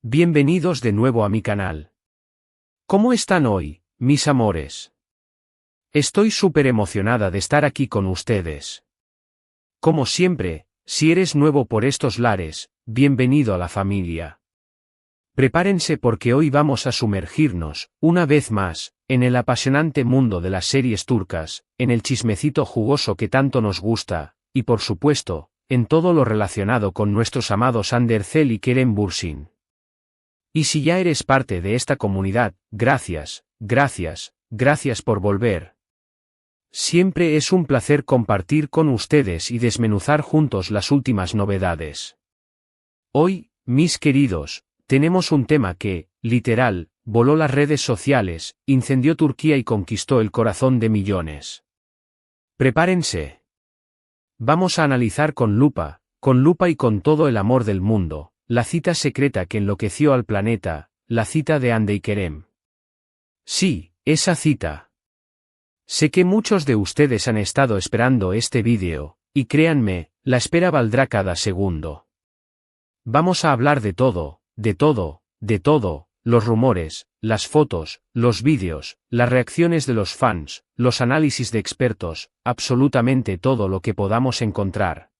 Bienvenidos de nuevo a mi canal. ¿Cómo están hoy, mis amores? Estoy súper emocionada de estar aquí con ustedes. Como siempre, si eres nuevo por estos lares, bienvenido a la familia. Prepárense porque hoy vamos a sumergirnos, una vez más, en el apasionante mundo de las series turcas, en el chismecito jugoso que tanto nos gusta, y por supuesto, en todo lo relacionado con nuestros amados Hande Erçel y Kerem Bürsin. Y si ya eres parte de esta comunidad, gracias por volver. Siempre es un placer compartir con ustedes y desmenuzar juntos las últimas novedades. Hoy, mis queridos, tenemos un tema que, literal, voló las redes sociales, incendió Turquía y conquistó el corazón de millones. Prepárense. Vamos a analizar con lupa y con todo el amor del mundo, la cita secreta que enloqueció al planeta, la cita de Hande y Kerem. Sí, esa cita. Sé que muchos de ustedes han estado esperando este vídeo, y créanme, la espera valdrá cada segundo. Vamos a hablar de todo, los rumores, las fotos, los vídeos, las reacciones de los fans, los análisis de expertos, absolutamente todo lo que podamos encontrar.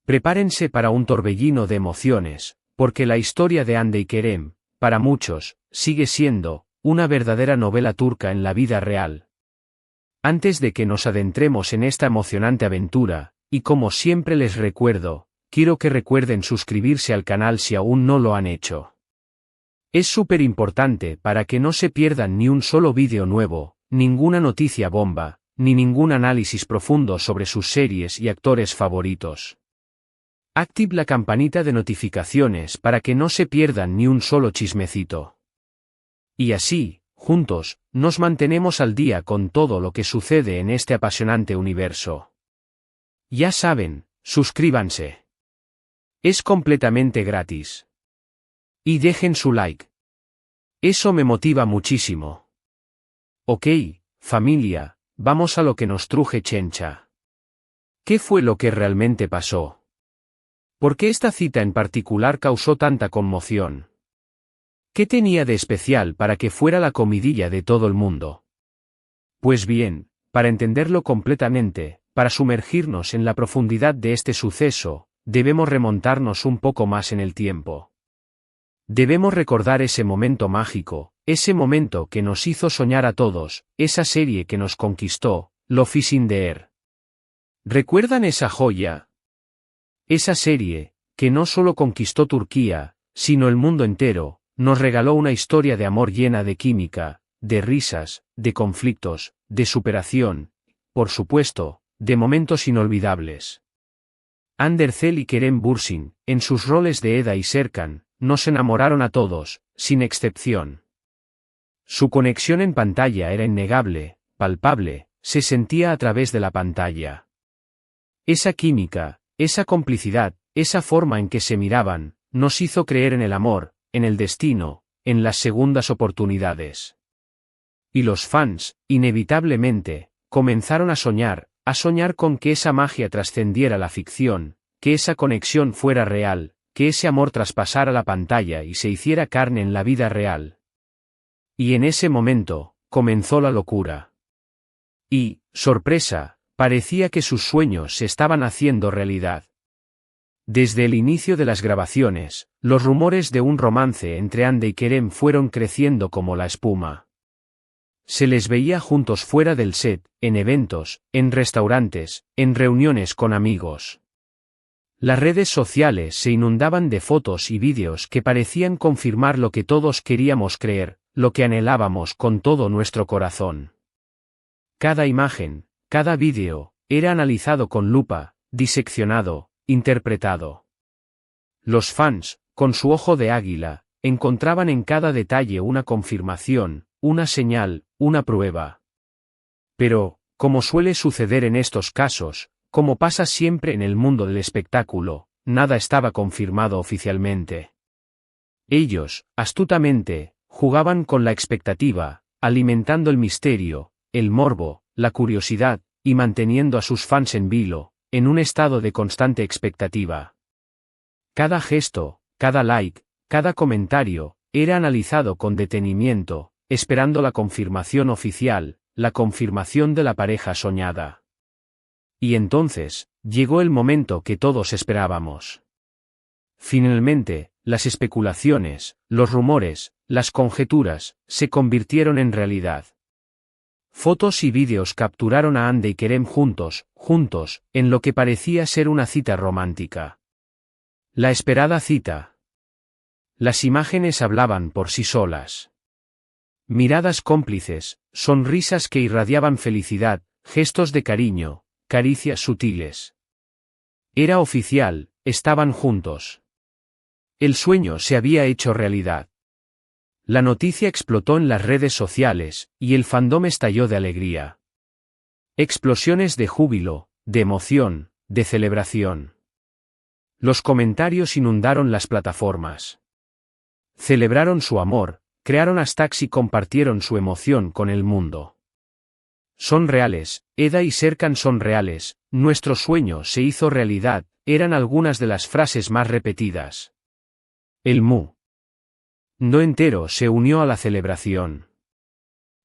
Prepárense para un torbellino de emociones, porque la historia de Hande y Kerem, para muchos, sigue siendo una verdadera novela turca en la vida real. Antes de que nos adentremos en esta emocionante aventura, y como siempre les recuerdo, quiero que recuerden suscribirse al canal si aún no lo han hecho. Es súper importante para que no se pierdan ni un solo vídeo nuevo, ninguna noticia bomba, ni ningún análisis profundo sobre sus series y actores favoritos. Active la campanita de notificaciones para que no se pierdan ni un solo chismecito. Y así, juntos, nos mantenemos al día con todo lo que sucede en este apasionante universo. Ya saben, suscríbanse. Es completamente gratis. Y dejen su like. Eso me motiva muchísimo. Ok, familia, vamos a lo que nos truje Chencha. ¿Qué fue lo que realmente pasó? ¿Por qué esta cita en particular causó tanta conmoción? ¿Qué tenía de especial para que fuera la comidilla de todo el mundo? Pues bien, para entenderlo completamente, para sumergirnos en la profundidad de este suceso, debemos remontarnos un poco más en el tiempo. Debemos recordar ese momento mágico, ese momento que nos hizo soñar a todos, esa serie que nos conquistó, Love is in the Air. ¿Recuerdan esa joya? Esa serie, que no solo conquistó Turquía, sino el mundo entero, nos regaló una historia de amor llena de química, de risas, de conflictos, de superación, por supuesto, de momentos inolvidables. Hande Erçel y Kerem Bürsin, en sus roles de Eda y Serkan, nos enamoraron a todos, sin excepción. Su conexión en pantalla era innegable, palpable, se sentía a través de la pantalla. Esa química, esa complicidad, esa forma en que se miraban, nos hizo creer en el amor, en el destino, en las segundas oportunidades. Y los fans, inevitablemente, comenzaron a soñar con que esa magia trascendiera la ficción, que esa conexión fuera real, que ese amor traspasara la pantalla y se hiciera carne en la vida real. Y en ese momento, comenzó la locura. Y, sorpresa, parecía que sus sueños se estaban haciendo realidad. Desde el inicio de las grabaciones, los rumores de un romance entre Hande y Kerem fueron creciendo como la espuma. Se les veía juntos fuera del set, en eventos, en restaurantes, en reuniones con amigos. Las redes sociales se inundaban de fotos y vídeos que parecían confirmar lo que todos queríamos creer, lo que anhelábamos con todo nuestro corazón. Cada imagen, cada vídeo, era analizado con lupa, diseccionado, interpretado. Los fans, con su ojo de águila, encontraban en cada detalle una confirmación, una señal, una prueba. Pero, como suele suceder en estos casos, como pasa siempre en el mundo del espectáculo, nada estaba confirmado oficialmente. Ellos, astutamente, jugaban con la expectativa, alimentando el misterio, el morbo, la curiosidad, y manteniendo a sus fans en vilo, en un estado de constante expectativa. Cada gesto, cada like, cada comentario, era analizado con detenimiento, esperando la confirmación oficial, la confirmación de la pareja soñada. Y entonces, llegó el momento que todos esperábamos. Finalmente, las especulaciones, los rumores, las conjeturas, se convirtieron en realidad. Fotos y vídeos capturaron a Hande y Kerem juntos, en lo que parecía ser una cita romántica. La esperada cita. Las imágenes hablaban por sí solas. Miradas cómplices, sonrisas que irradiaban felicidad, gestos de cariño, caricias sutiles. Era oficial, estaban juntos. El sueño se había hecho realidad. La noticia explotó en las redes sociales, y el fandom estalló de alegría. Explosiones de júbilo, de emoción, de celebración. Los comentarios inundaron las plataformas. Celebraron su amor, crearon hashtags y compartieron su emoción con el mundo. Son reales, Eda y Serkan son reales, nuestro sueño se hizo realidad, eran algunas de las frases más repetidas. El mundo entero se unió a la celebración.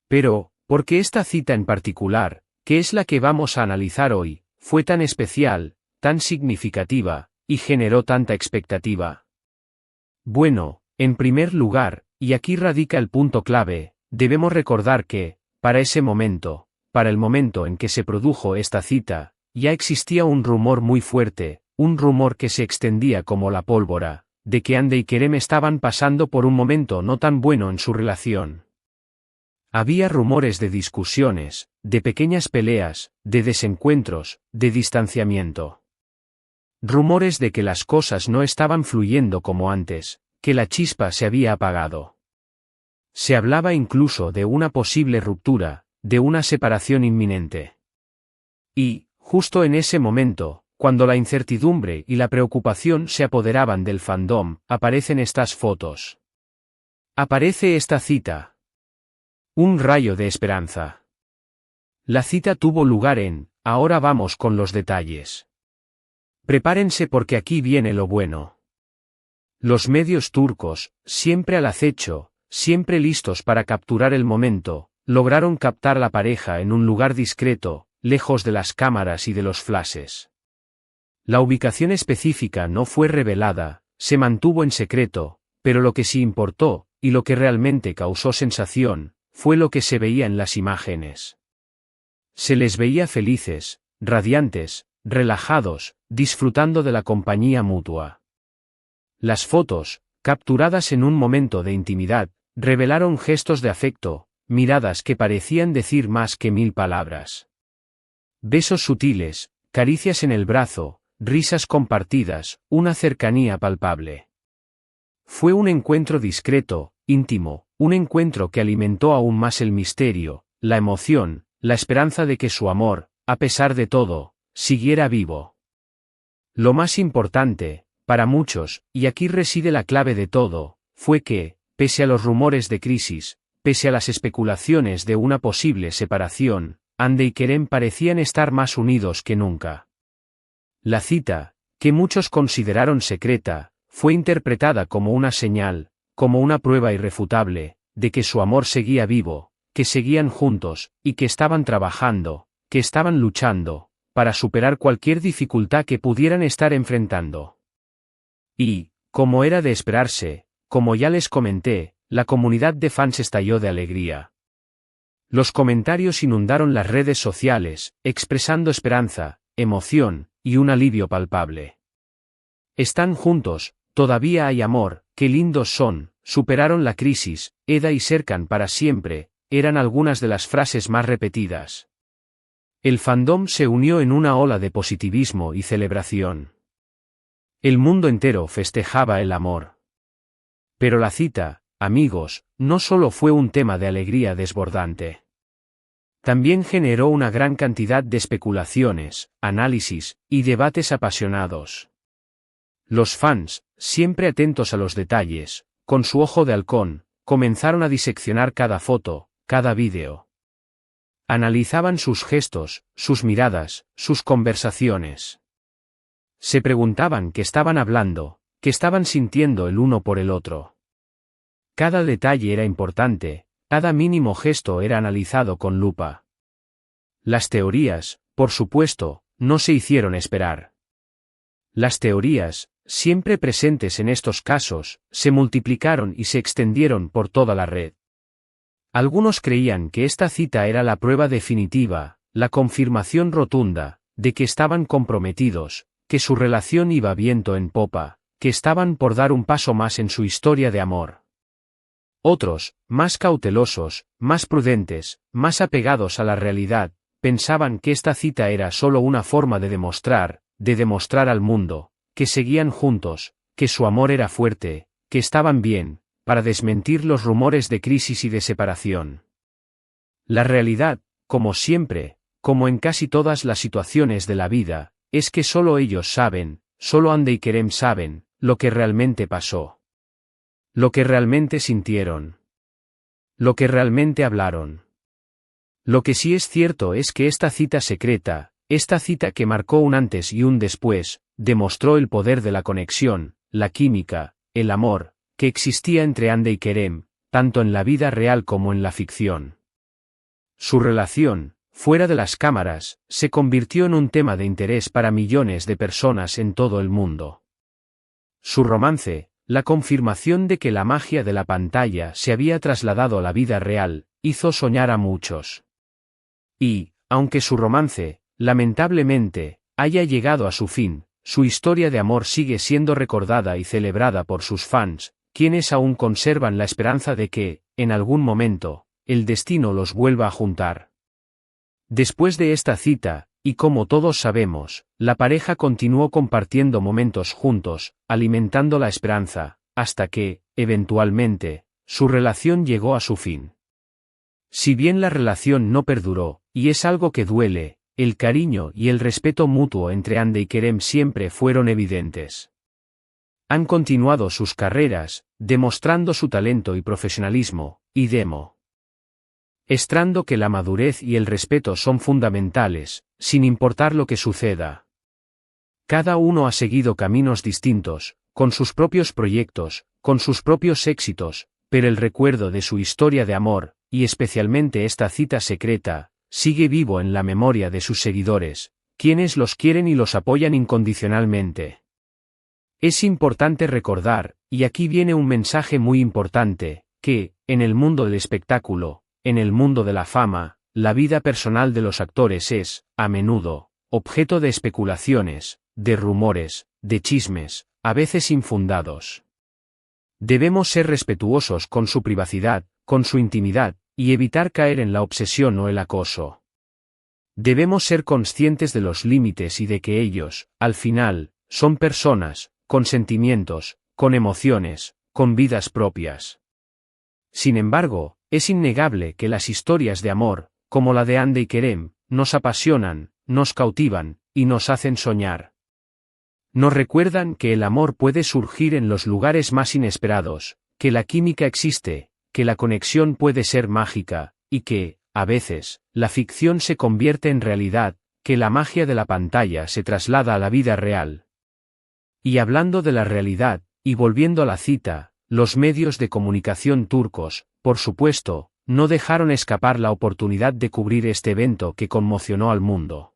Pero, ¿por qué esta cita en particular, que es la que vamos a analizar hoy, fue tan especial, tan significativa, y generó tanta expectativa? Bueno, en primer lugar, y aquí radica el punto clave, debemos recordar que, para ese momento, para el momento en que se produjo esta cita, ya existía un rumor muy fuerte, un rumor que se extendía como la pólvora, de que Hande y Kerem estaban pasando por un momento no tan bueno en su relación. Había rumores de discusiones, de pequeñas peleas, de desencuentros, de distanciamiento. Rumores de que las cosas no estaban fluyendo como antes, que la chispa se había apagado. Se hablaba incluso de una posible ruptura, de una separación inminente. Y, justo en ese momento, cuando la incertidumbre y la preocupación se apoderaban del fandom, aparecen estas fotos. Aparece esta cita. Un rayo de esperanza. La cita tuvo lugar en, ahora vamos con los detalles. Prepárense porque aquí viene lo bueno. Los medios turcos, siempre al acecho, siempre listos para capturar el momento, lograron captar a la pareja en un lugar discreto, lejos de las cámaras y de los flashes. La ubicación específica no fue revelada, se mantuvo en secreto, pero lo que sí importó, y lo que realmente causó sensación, fue lo que se veía en las imágenes. Se les veía felices, radiantes, relajados, disfrutando de la compañía mutua. Las fotos, capturadas en un momento de intimidad, revelaron gestos de afecto, miradas que parecían decir más que 1000 palabras. Besos sutiles, caricias en el brazo, risas compartidas, una cercanía palpable. Fue un encuentro discreto, íntimo, un encuentro que alimentó aún más el misterio, la emoción, la esperanza de que su amor, a pesar de todo, siguiera vivo. Lo más importante, para muchos, y aquí reside la clave de todo, fue que, pese a los rumores de crisis, pese a las especulaciones de una posible separación, Hande y Kerem parecían estar más unidos que nunca. La cita, que muchos consideraron secreta, fue interpretada como una señal, como una prueba irrefutable, de que su amor seguía vivo, que seguían juntos, y que estaban trabajando, que estaban luchando, para superar cualquier dificultad que pudieran estar enfrentando. Y, como era de esperarse, como ya les comenté, la comunidad de fans estalló de alegría. Los comentarios inundaron las redes sociales, expresando esperanza, emoción, y un alivio palpable. Están juntos, todavía hay amor, qué lindos son, superaron la crisis, Eda y Serkan para siempre, eran algunas de las frases más repetidas. El fandom se unió en una ola de positivismo y celebración. El mundo entero festejaba el amor. Pero la cita, amigos, no solo fue un tema de alegría desbordante. También generó una gran cantidad de especulaciones, análisis, y debates apasionados. Los fans, siempre atentos a los detalles, con su ojo de halcón, comenzaron a diseccionar cada foto, cada vídeo. Analizaban sus gestos, sus miradas, sus conversaciones. Se preguntaban qué estaban hablando, que estaban sintiendo el uno por el otro. Cada detalle era importante, cada mínimo gesto era analizado con lupa. Las teorías, por supuesto, no se hicieron esperar. Las teorías, siempre presentes en estos casos, se multiplicaron y se extendieron por toda la red. Algunos creían que esta cita era la prueba definitiva, la confirmación rotunda, de que estaban comprometidos, que su relación iba viento en popa, que estaban por dar un paso más en su historia de amor. Otros, más cautelosos, más prudentes, más apegados a la realidad, pensaban que esta cita era solo una forma de demostrar al mundo, que seguían juntos, que su amor era fuerte, que estaban bien, para desmentir los rumores de crisis y de separación. La realidad, como siempre, como en casi todas las situaciones de la vida, es que solo ellos saben, solo Andy y Kerem saben, lo que realmente pasó. Lo que realmente sintieron. Lo que realmente hablaron. Lo que sí es cierto es que esta cita secreta, esta cita que marcó un antes y un después, demostró el poder de la conexión, la química, el amor, que existía entre Andy y Kerem, tanto en la vida real como en la ficción. Su relación, fuera de las cámaras, se convirtió en un tema de interés para millones de personas en todo el mundo. Su romance, la confirmación de que la magia de la pantalla se había trasladado a la vida real, hizo soñar a muchos. Y, aunque su romance, lamentablemente, haya llegado a su fin, su historia de amor sigue siendo recordada y celebrada por sus fans, quienes aún conservan la esperanza de que, en algún momento, el destino los vuelva a juntar. Después de esta cita, y como todos sabemos, la pareja continuó compartiendo momentos juntos, alimentando la esperanza, hasta que, eventualmente, su relación llegó a su fin. Si bien la relación no perduró, y es algo que duele, el cariño y el respeto mutuo entre Andy y Kerem siempre fueron evidentes. Han continuado sus carreras, demostrando su talento y profesionalismo, y demostrando que la madurez y el respeto son fundamentales, sin importar lo que suceda. Cada uno ha seguido caminos distintos, con sus propios proyectos, con sus propios éxitos, pero el recuerdo de su historia de amor, y especialmente esta cita secreta, sigue vivo en la memoria de sus seguidores, quienes los quieren y los apoyan incondicionalmente. Es importante recordar, y aquí viene un mensaje muy importante, que, en el mundo del espectáculo, en el mundo de la fama, la vida personal de los actores es, a menudo, objeto de especulaciones, de rumores, de chismes, a veces infundados. Debemos ser respetuosos con su privacidad, con su intimidad, y evitar caer en la obsesión o el acoso. Debemos ser conscientes de los límites y de que ellos, al final, son personas, con sentimientos, con emociones, con vidas propias. Sin embargo, es innegable que las historias de amor, como la de Andy y Kerem, nos apasionan, nos cautivan, y nos hacen soñar. Nos recuerdan que el amor puede surgir en los lugares más inesperados, que la química existe, que la conexión puede ser mágica, y que, a veces, la ficción se convierte en realidad, que la magia de la pantalla se traslada a la vida real. Y hablando de la realidad, y volviendo a la cita, los medios de comunicación turcos, por supuesto, no dejaron escapar la oportunidad de cubrir este evento que conmocionó al mundo.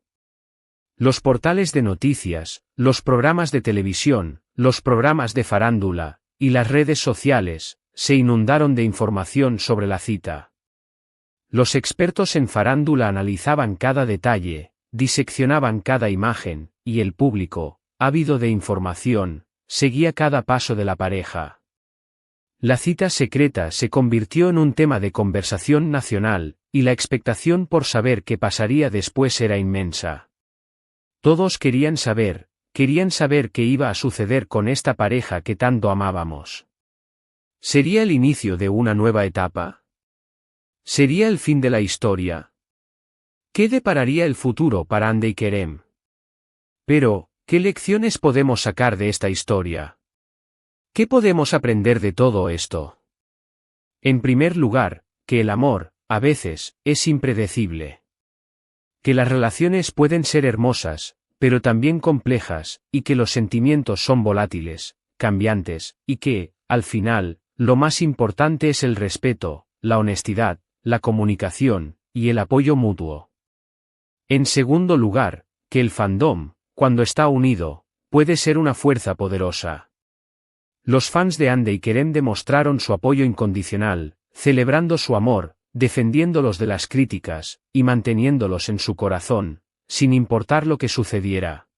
Los portales de noticias, los programas de televisión, los programas de farándula, y las redes sociales, se inundaron de información sobre la cita. Los expertos en farándula analizaban cada detalle, diseccionaban cada imagen, y el público, ávido de información, seguía cada paso de la pareja. La cita secreta se convirtió en un tema de conversación nacional, y la expectación por saber qué pasaría después era inmensa. Todos querían saber qué iba a suceder con esta pareja que tanto amábamos. ¿Sería el inicio de una nueva etapa? ¿Sería el fin de la historia? ¿Qué depararía el futuro para Andy y Kerem? Pero, ¿qué lecciones podemos sacar de esta historia? ¿Qué podemos aprender de todo esto? En primer lugar, que el amor, a veces, es impredecible. Que las relaciones pueden ser hermosas, pero también complejas, y que los sentimientos son volátiles, cambiantes, y que, al final, lo más importante es el respeto, la honestidad, la comunicación, y el apoyo mutuo. En segundo lugar, que el fandom, cuando está unido, puede ser una fuerza poderosa. Los fans de Ande y Kerem demostraron su apoyo incondicional, celebrando su amor, defendiéndolos de las críticas, y manteniéndolos en su corazón, sin importar lo que sucediera.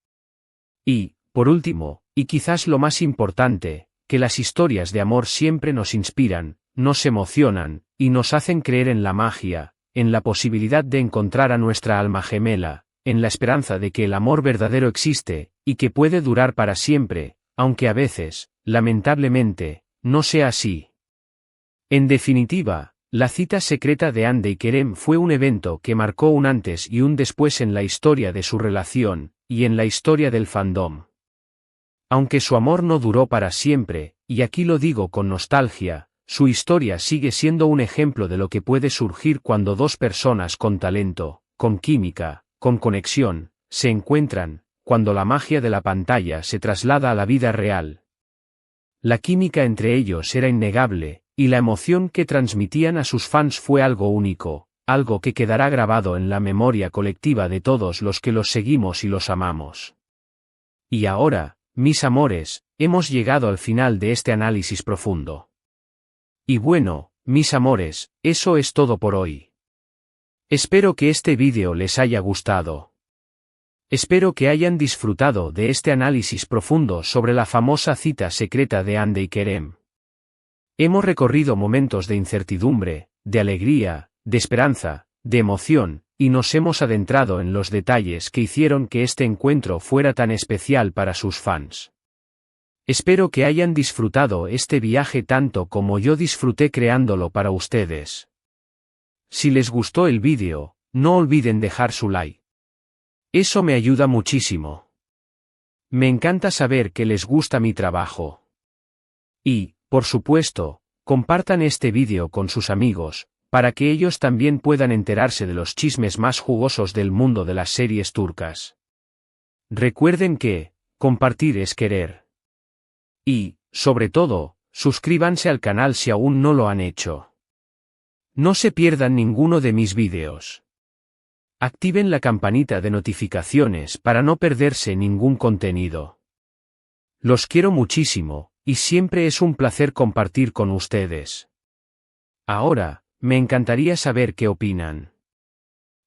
Y, por último, y quizás lo más importante, que las historias de amor siempre nos inspiran, nos emocionan, y nos hacen creer en la magia, en la posibilidad de encontrar a nuestra alma gemela, en la esperanza de que el amor verdadero existe, y que puede durar para siempre, aunque a veces, lamentablemente, no sea así. En definitiva, la cita secreta de Ande y Kerem fue un evento que marcó un antes y un después en la historia de su relación, y en la historia del fandom. Aunque su amor no duró para siempre, y aquí lo digo con nostalgia, su historia sigue siendo un ejemplo de lo que puede surgir cuando dos personas con talento, con química, con conexión, se encuentran, cuando la magia de la pantalla se traslada a la vida real. La química entre ellos era innegable, y la emoción que transmitían a sus fans fue algo único, algo que quedará grabado en la memoria colectiva de todos los que los seguimos y los amamos. Y ahora, mis amores, hemos llegado al final de este análisis profundo. Y bueno, mis amores, eso es todo por hoy. Espero que este vídeo les haya gustado. Espero que hayan disfrutado de este análisis profundo sobre la famosa cita secreta de Ande y Kerem. Hemos recorrido momentos de incertidumbre, de alegría, de esperanza, de emoción, y nos hemos adentrado en los detalles que hicieron que este encuentro fuera tan especial para sus fans. Espero que hayan disfrutado este viaje tanto como yo disfruté creándolo para ustedes. Si les gustó el vídeo, no olviden dejar su like. Eso me ayuda muchísimo. Me encanta saber que les gusta mi trabajo. Y, por supuesto, compartan este vídeo con sus amigos, para que ellos también puedan enterarse de los chismes más jugosos del mundo de las series turcas. Recuerden que, compartir es querer. Y, sobre todo, suscríbanse al canal si aún no lo han hecho. No se pierdan ninguno de mis vídeos. Activen la campanita de notificaciones para no perderse ningún contenido. Los quiero muchísimo, y siempre es un placer compartir con ustedes. Ahora, me encantaría saber qué opinan.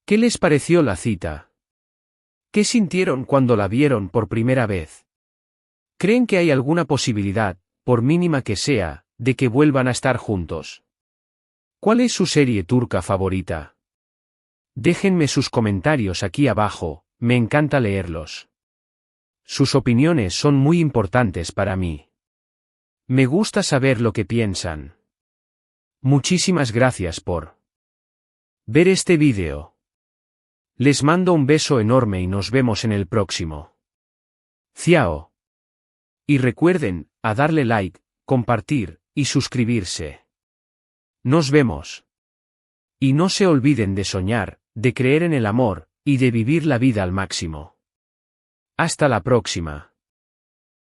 ¿Qué les pareció la cita? ¿Qué sintieron cuando la vieron por primera vez? ¿Creen que hay alguna posibilidad, por mínima que sea, de que vuelvan a estar juntos? ¿Cuál es su serie turca favorita? Déjenme sus comentarios aquí abajo, me encanta leerlos. Sus opiniones son muy importantes para mí. Me gusta saber lo que piensan. Muchísimas gracias por ver este vídeo. Les mando un beso enorme y nos vemos en el próximo. Ciao. Y recuerden, a darle like, compartir, y suscribirse. Nos vemos. Y no se olviden de soñar, de creer en el amor, y de vivir la vida al máximo. Hasta la próxima.